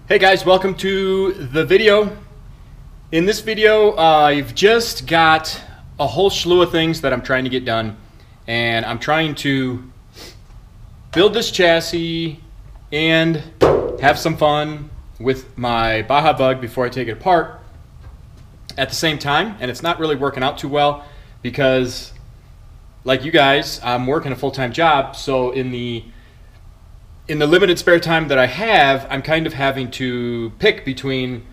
Hey guys, welcome to the video. In this video, I've just got a whole slew of things that I'm trying to get done, and I'm trying to build this chassis and have some fun with my Baja bug before I take it apart at the same time. And it's not really working out too well because, like you guys, I'm working a full-time job, so in the limited spare time that I have, I'm kind of having to pick between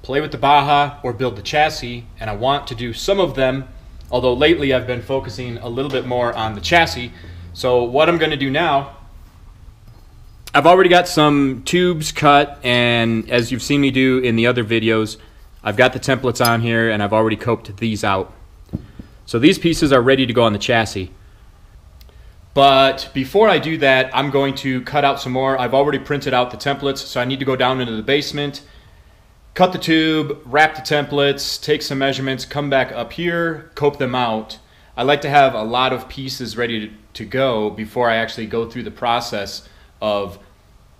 play with the Baja or build the chassis, and I want to do some of them, although lately I've been focusing a little bit more on the chassis. So what I'm going to do now, I've already got some tubes cut, and as you've seen me do in the other videos, I've got the templates on here and I've already coped these out. So these pieces are ready to go on the chassis. But before I do that, I'm going to cut out some more. I've already printed out the templates, so I need to go down into the basement, cut the tube, wrap the templates, take some measurements, come back up here, cope them out. I like to have a lot of pieces ready to go before I actually go through the process of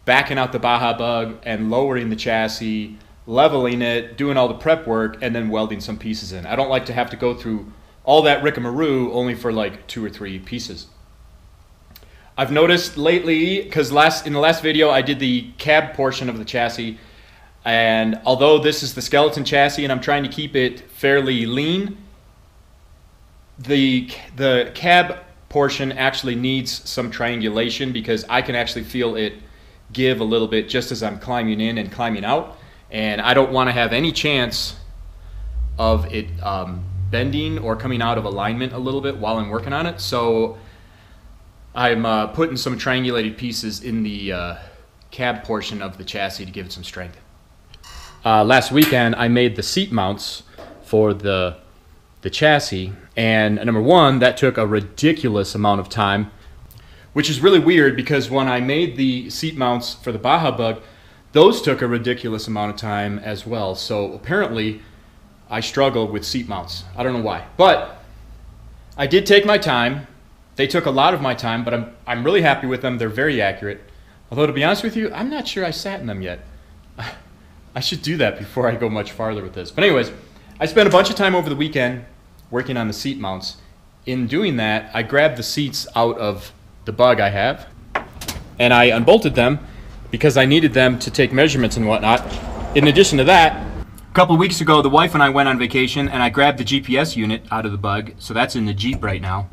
backing out the Baja bug and lowering the chassis, leveling it, doing all the prep work, and then welding some pieces in. I don't like to have to go through all that rigmarole only for like 2 or 3 pieces. I've noticed lately, because in the last video I did the cab portion of the chassis, and although this is the skeleton chassis and I'm trying to keep it fairly lean, the cab portion actually needs some triangulation because I can actually feel it give a little bit just as I'm climbing in and climbing out, and I don't want to have any chance of it bending or coming out of alignment a little bit while I'm working on it. So I'm putting some triangulated pieces in the cab portion of the chassis to give it some strength. Last weekend I made the seat mounts for the chassis, and number one, that took a ridiculous amount of time, which is really weird because when I made the seat mounts for the Baja bug, those took a ridiculous amount of time as well. So apparently I struggle with seat mounts. I don't know why, but I did take my time. They took a lot of my time, but I'm really happy with them. They're very accurate. Although, to be honest with you, I'm not sure I sat in them yet. I should do that before I go much farther with this. But anyways, I spent a bunch of time over the weekend working on the seat mounts. In doing that, I grabbed the seats out of the bug I have, and I unbolted them because I needed them to take measurements and whatnot. In addition to that, a couple of weeks ago, the wife and I went on vacation, and I grabbed the GPS unit out of the bug, so that's in the Jeep right now.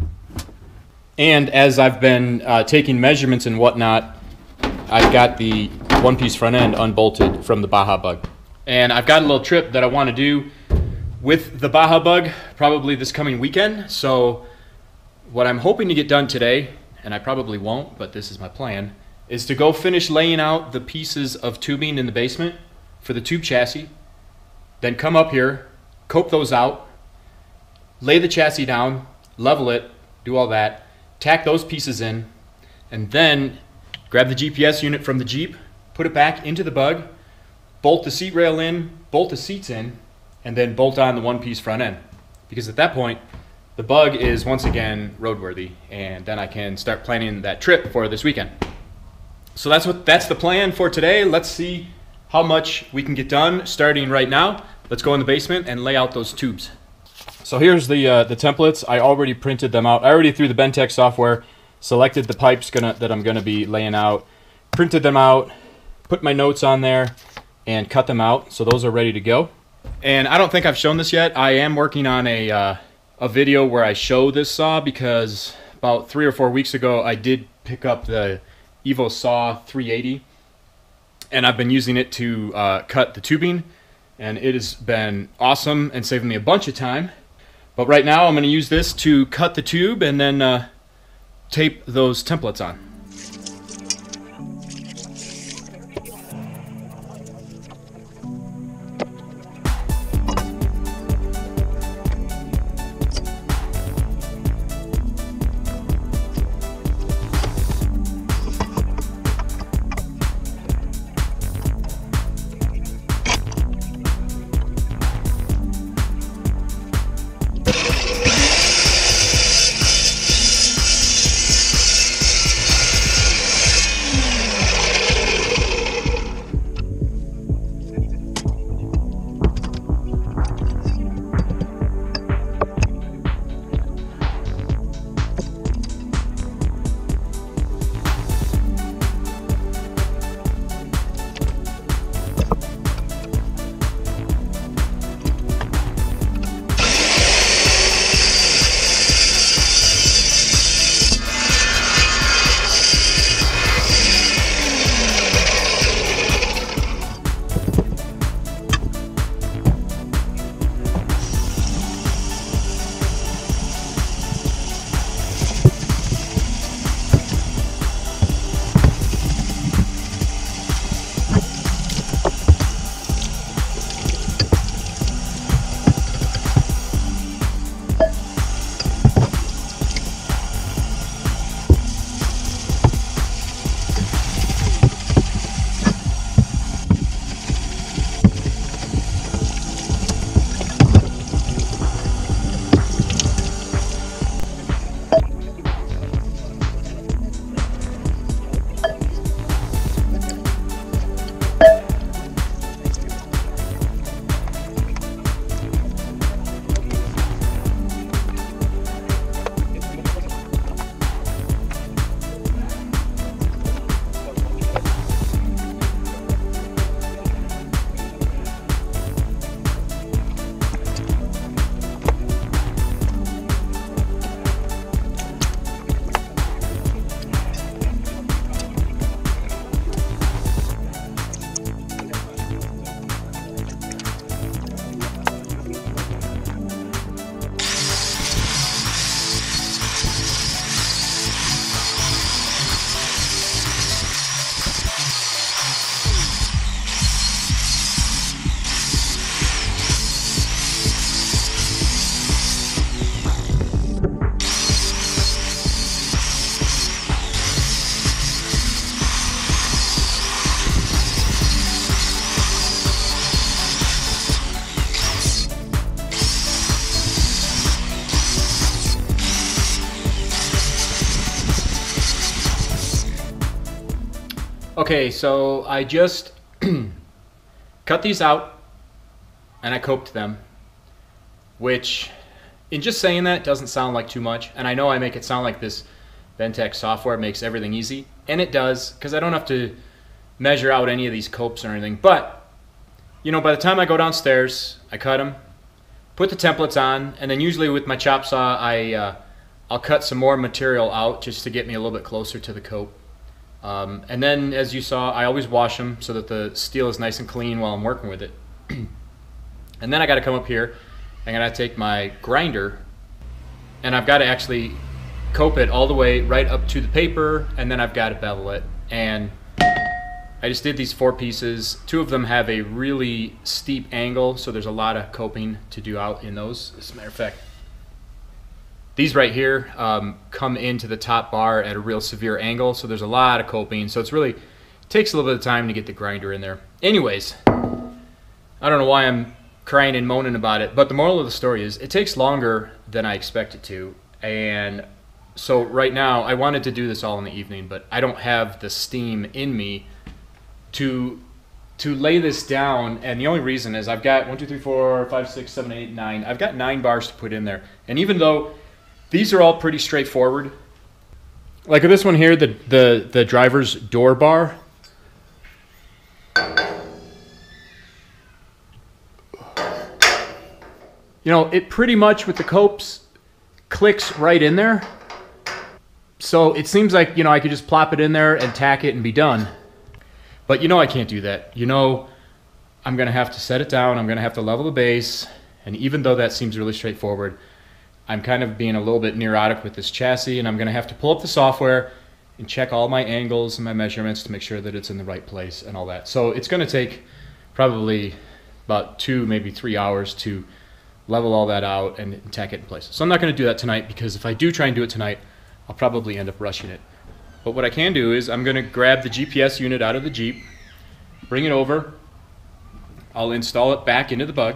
And as I've been taking measurements and whatnot, I've got the one-piece front end unbolted from the Baja bug. And I've got a little trip that I want to do with the Baja bug probably this coming weekend. So what I'm hoping to get done today, and I probably won't, but this is my plan, is to go finish laying out the pieces of tubing in the basement for the tube chassis, then come up here, cope those out, lay the chassis down, level it, do all that, tack those pieces in, and then grab the GPS unit from the Jeep, put it back into the bug, bolt the seat rail in, bolt the seats in, and then bolt on the one-piece front end. Because at that point, the bug is once again roadworthy, and then I can start planning that trip for this weekend. So that's the plan for today. Let's see how much we can get done starting right now. Let's go in the basement and lay out those tubes. So here's the templates. I already printed them out. I already through the Bentech software selected the pipes that I'm gonna be laying out, printed them out, put my notes on there, and cut them out. So those are ready to go. And I don't think I've shown this yet. I am working on a video where I show this saw because about 3 or 4 weeks ago I did pick up the Evo Saw 380, and I've been using it to cut the tubing, and it has been awesome and saving me a bunch of time. But right now I'm going to use this to cut the tube and then tape those templates on. Okay, so I just cut these out and I coped them, which in just saying that doesn't sound like too much. And I know I make it sound like this Ventec software makes everything easy, and it does, because I don't have to measure out any of these copes or anything. But you know, by the time I go downstairs, I cut them, put the templates on, and then usually with my chop saw I'll cut some more material out just to get me a little bit closer to the cope. And then, as you saw, I always wash them so that the steel is nice and clean while I'm working with it. And then I got to come up here, I got to take my grinder, and I've got to actually cope it all the way right up to the paper, and then I've got to bevel it. And I just did these 4 pieces. 2 of them have a really steep angle, so there's a lot of coping to do out in those. As a matter of fact, these right here come into the top bar at a real severe angle, so there's a lot of coping. So it takes a little bit of time to get the grinder in there. Anyways, I don't know why I'm crying and moaning about it, but the moral of the story is it takes longer than I expect it to. And so right now, I wanted to do this all in the evening, but I don't have the steam in me to lay this down. And the only reason is I've got 1, 2, 3, 4, 5, 6, 7, 8, 9. I've got 9 bars to put in there. And even though these are all pretty straightforward, like this one here, the driver's door bar, you know, it pretty much with the copes clicks right in there. So it seems like, you know, I could just plop it in there and tack it and be done. But you know I can't do that. You know, I'm going to have to set it down. I'm going to have to level the base. And even though that seems really straightforward, I'm kind of being a little bit neurotic with this chassis, and I'm going to have to pull up the software and check all my angles and my measurements to make sure that it's in the right place and all that. So it's going to take probably about 2, maybe 3 hours to level all that out and tack it in place. So I'm not going to do that tonight, because if I do try and do it tonight, I'll probably end up rushing it. But what I can do is I'm going to grab the GPS unit out of the Jeep, bring it over, I'll install it back into the bug,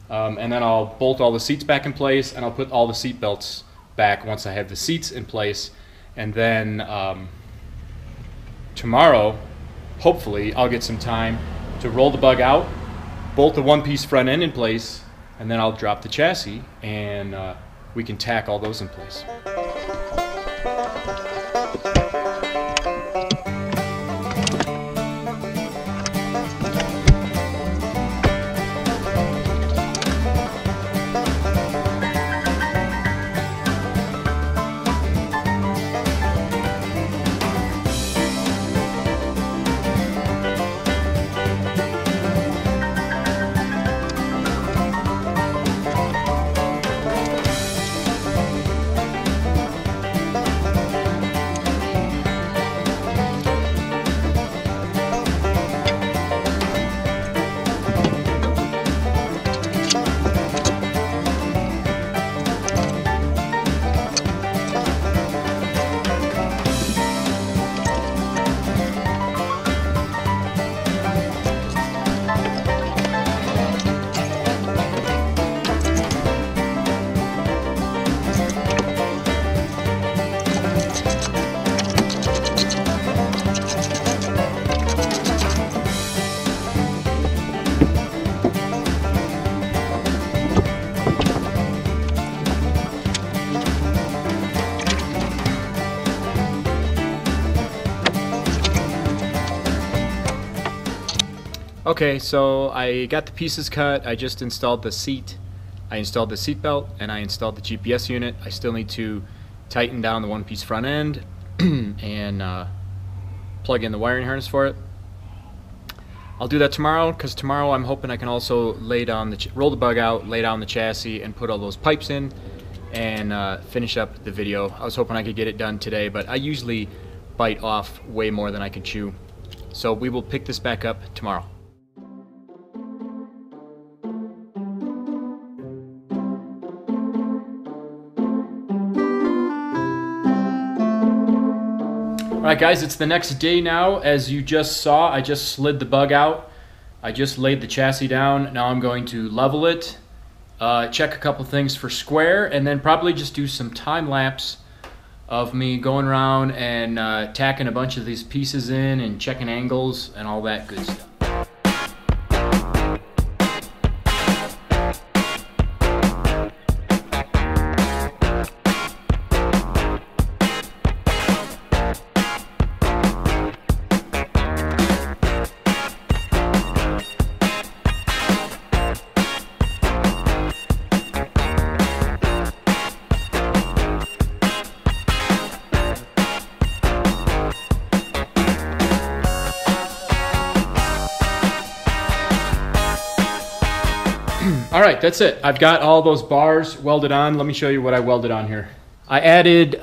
and then I'll bolt all the seats back in place, and I'll put all the seat belts back once I have the seats in place. And then tomorrow, hopefully, I'll get some time to roll the bug out, bolt the 1-piece front end in place, and then I'll drop the chassis, and we can tack all those in place. Okay, so I got the pieces cut. I just installed the seat. I installed the seat belt, and I installed the GPS unit. I still need to tighten down the 1-piece front end and plug in the wiring harness for it. I'll do that tomorrow, because tomorrow I'm hoping I can also lay down roll the bug out, lay down the chassis, and put all those pipes in, and finish up the video. I was hoping I could get it done today, but I usually bite off way more than I can chew. So we will pick this back up tomorrow. Alright guys, it's the next day now. As you just saw, I just slid the bug out. I just laid the chassis down. Now I'm going to level it, check a couple things for square, and then probably just do some time lapse of me going around and tacking a bunch of these pieces in and checking angles and all that good stuff. All right, that's it. I've got all those bars welded on. Let me show you what I welded on here. I added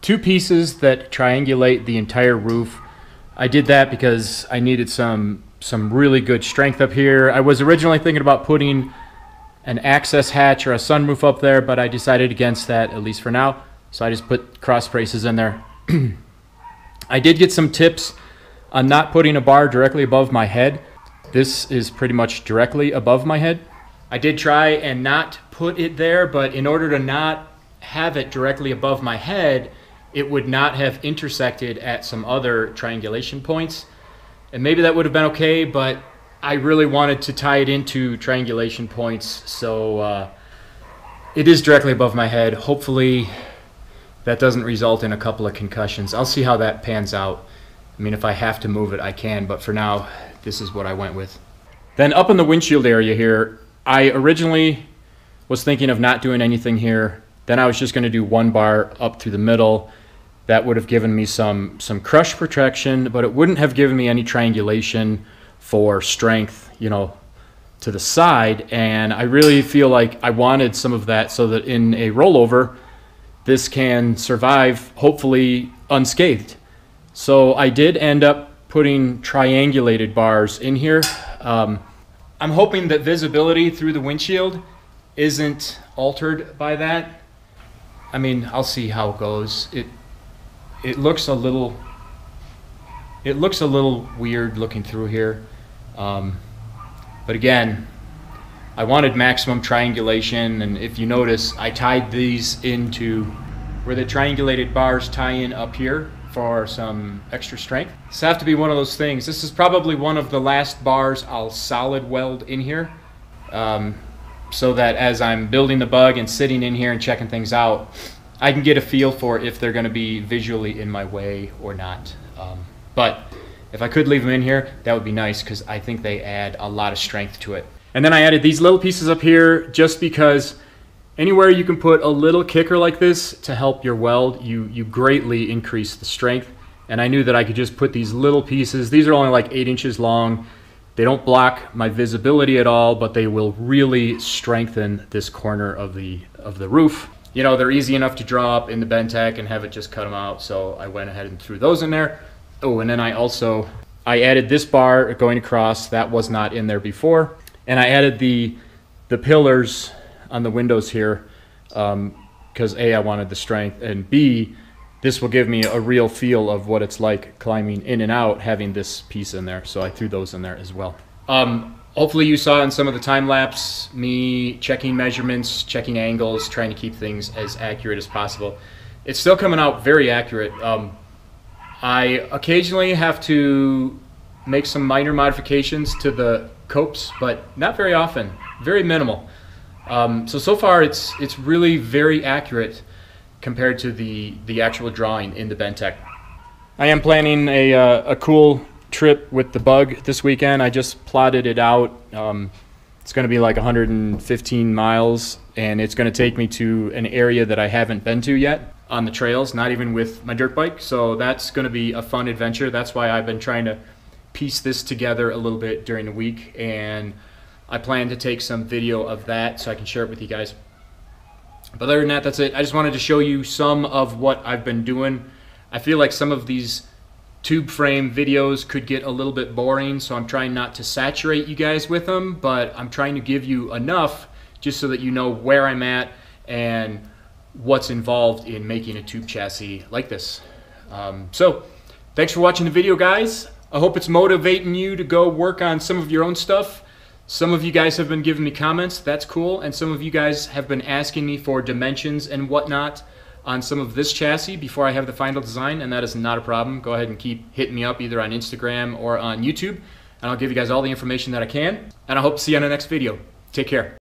2 pieces that triangulate the entire roof. I did that because I needed some really good strength up here. I was originally thinking about putting an access hatch or a sunroof up there, but I decided against that, at least for now. So I just put cross braces in there. I did get some tips on not putting a bar directly above my head. This is pretty much directly above my head. I did try and not put it there, but in order to not have it directly above my head, it would not have intersected at some other triangulation points. And maybe that would have been okay, but I really wanted to tie it into triangulation points, so it is directly above my head. Hopefully that doesn't result in a couple of concussions. I'll see how that pans out. I mean, if I have to move it, I can, but for now, this is what I went with. Then up in the windshield area here, I originally was thinking of not doing anything here. Then I was just going to do 1 bar up through the middle. That would have given me some crush protection, but it wouldn't have given me any triangulation for strength, you know, to the side. And I really feel like I wanted some of that so that in a rollover, this can survive, hopefully unscathed. So I did end up putting triangulated bars in here. I'm hoping that visibility through the windshield isn't altered by that. I mean, I'll see how it goes. It looks a little weird looking through here. But again, I wanted maximum triangulation, and if you notice, I tied these into where the triangulated bars tie in up here for some extra strength. This have to be one of those things. This is probably one of the last bars I'll solid weld in here, so that as I'm building the bug and sitting in here and checking things out, I can get a feel for if they're going to be visually in my way or not. But if I could leave them in here, that would be nice, because I think they add a lot of strength to it. And then I added these little pieces up here just because anywhere you can put a little kicker like this to help your weld, you greatly increase the strength. And I knew that I could just put these little pieces. These are only like 8 inches long. They don't block my visibility at all, but they will really strengthen this corner of the roof. You know, they're easy enough to draw up in the Bentec and have it just cut them out. So I went ahead and threw those in there. Oh, and then I added this bar going across. That was not in there before. And I added the pillars on the windows here because A, I wanted the strength, and B, this will give me a real feel of what it's like climbing in and out having this piece in there. So I threw those in there as well. Hopefully you saw in some of the time lapse me checking measurements, checking angles, trying to keep things as accurate as possible. It's still coming out very accurate. I occasionally have to make some minor modifications to the copes, but not very often, very minimal. So far it's really very accurate compared to the actual drawing in the Bentec. I am planning a cool trip with the bug this weekend. I just plotted it out. It's going to be like 115 miles, and it's going to take me to an area that I haven't been to yet on the trails, not even with my dirt bike. So that's going to be a fun adventure. That's why I've been trying to piece this together a little bit during the week, and I plan to take some video of that so I can share it with you guys. But other than that, that's it. I just wanted to show you some of what I've been doing. I feel like some of these tube frame videos could get a little bit boring, so I'm trying not to saturate you guys with them, but I'm trying to give you enough just so that you know where I'm at and what's involved in making a tube chassis like this. So thanks for watching the video, guys. I hope it's motivating you to go work on some of your own stuff. Some of you guys have been giving me comments. That's cool. And some of you guys have been asking me for dimensions and whatnot on some of this chassis before I have the final design, and that is not a problem. Go ahead and keep hitting me up either on Instagram or on YouTube, and I'll give you guys all the information that I can. And I hope to see you on the next video. Take care.